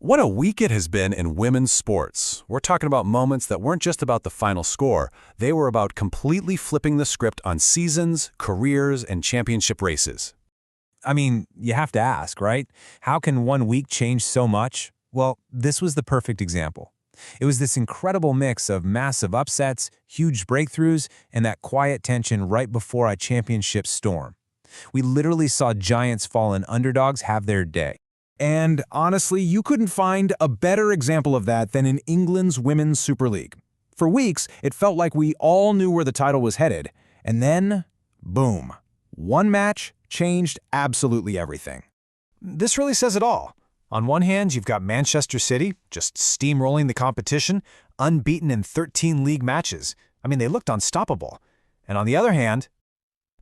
What a week it has been in women's sports. We're talking about moments that weren't just about the final score. They were about completely flipping the script on seasons, careers, and championship races. I mean, you have to ask, right? How can one week change so much? Well, this was the perfect example. It was this incredible mix of massive upsets, huge breakthroughs, and that quiet tension right before a championship storm. We literally saw giants fall and underdogs have their day. And honestly, you couldn't find a better example of that than in England's Women's Super League. For weeks, it felt like we all knew where the title was headed. And then, boom. One match changed absolutely everything. This really says it all. On one hand, you've got Manchester City, just steamrolling the competition, unbeaten in 13 league matches. I mean, they looked unstoppable. And on the other hand,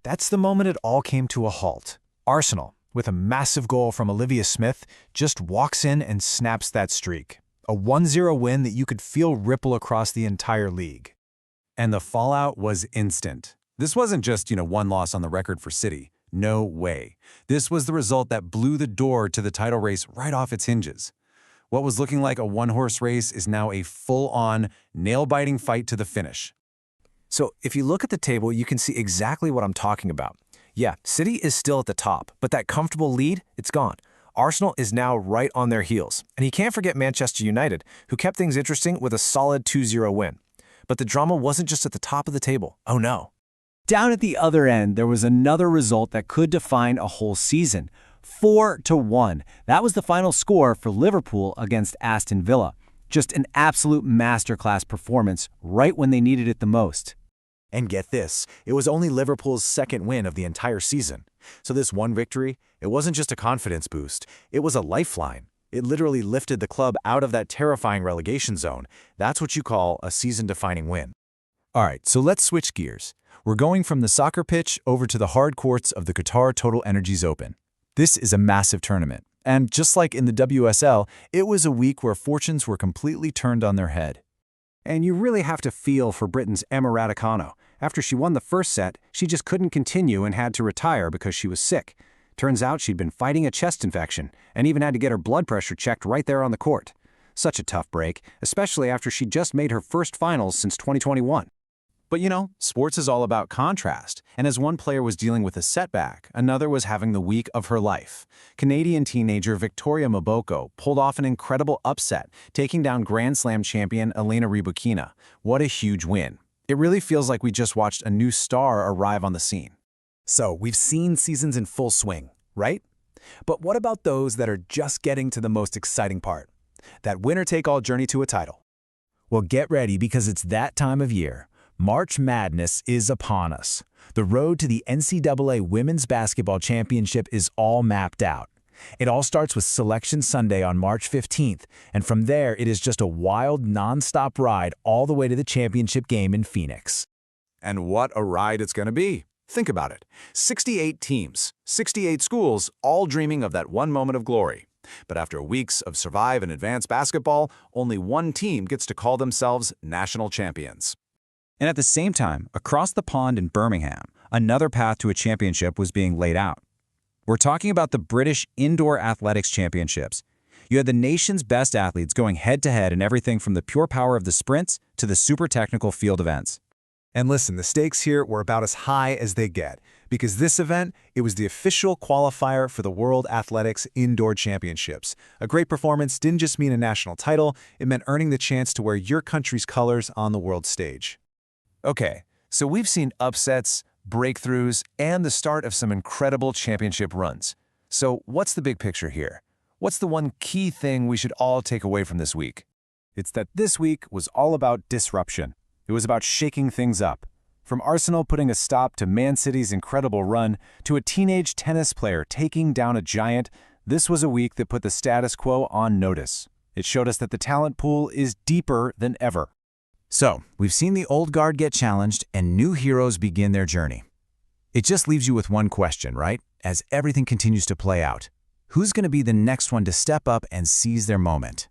that's the moment it all came to a halt. Arsenal, with a massive goal from Olivia Smith, just walks in and snaps that streak. A 1-0 win that you could feel ripple across the entire league. And the fallout was instant. This wasn't just, one loss on the record for City. No way. This was the result that blew the door to the title race right off its hinges. What was looking like a one-horse race is now a full-on, nail-biting fight to the finish. So if you look at the table, you can see exactly what I'm talking about. Yeah, City is still at the top, but that comfortable lead, it's gone. Arsenal is now right on their heels. And you can't forget Manchester United, who kept things interesting with a solid 2-0 win. But the drama wasn't just at the top of the table. Oh no. Down at the other end, there was another result that could define a whole season. 4-1. That was the final score for Liverpool against Aston Villa. Just an absolute masterclass performance right when they needed it the most. And get this, it was only Liverpool's second win of the entire season. So this one victory, it wasn't just a confidence boost, it was a lifeline. It literally lifted the club out of that terrifying relegation zone. That's what you call a season-defining win. All right, so let's switch gears. We're going from the soccer pitch over to the hard courts of the Qatar TotalEnergies Open. This is a massive tournament. And just like in the WSL, it was a week where fortunes were completely turned on their head. And you really have to feel for Britain's Emma Raducanu. After she won the first set, she just couldn't continue and had to retire because she was sick. Turns out she'd been fighting a chest infection and even had to get her blood pressure checked right there on the court. Such a tough break, especially after she just made her first finals since 2021. But sports is all about contrast, and as one player was dealing with a setback, another was having the week of her life. Canadian teenager Victoria Mboko pulled off an incredible upset, taking down Grand Slam champion Elena Rybakina. What a huge win. It really feels like we just watched a new star arrive on the scene. So we've seen seasons in full swing, right? But what about those that are just getting to the most exciting part? That winner-take-all journey to a title. Well, get ready because it's that time of year. March Madness is upon us. The road to the NCAA Women's Basketball Championship is all mapped out. It all starts with Selection Sunday on March 15th, and from there it is just a wild, non-stop ride all the way to the championship game in Phoenix. And what a ride it's going to be. Think about it. 68 teams, 68 schools, all dreaming of that one moment of glory. But after weeks of Survive and Advance basketball, only one team gets to call themselves national champions. And at the same time, across the pond in Birmingham, another path to a championship was being laid out. We're talking about the British Indoor Athletics Championships. You had the nation's best athletes going head-to-head in everything from the pure power of the sprints to the super technical field events. And listen, the stakes here were about as high as they get, because this event, it was the official qualifier for the World Athletics Indoor Championships. A great performance didn't just mean a national title, it meant earning the chance to wear your country's colors on the world stage. Okay, so we've seen upsets, breakthroughs, and the start of some incredible championship runs. So what's the big picture here? What's the one key thing we should all take away from this week? It's that this week was all about disruption. It was about shaking things up. From Arsenal putting a stop to Man City's incredible run, to a teenage tennis player taking down a giant, this was a week that put the status quo on notice. It showed us that the talent pool is deeper than ever. So, we've seen the old guard get challenged and new heroes begin their journey. It just leaves you with one question, right? As everything continues to play out, who's going to be the next one to step up and seize their moment?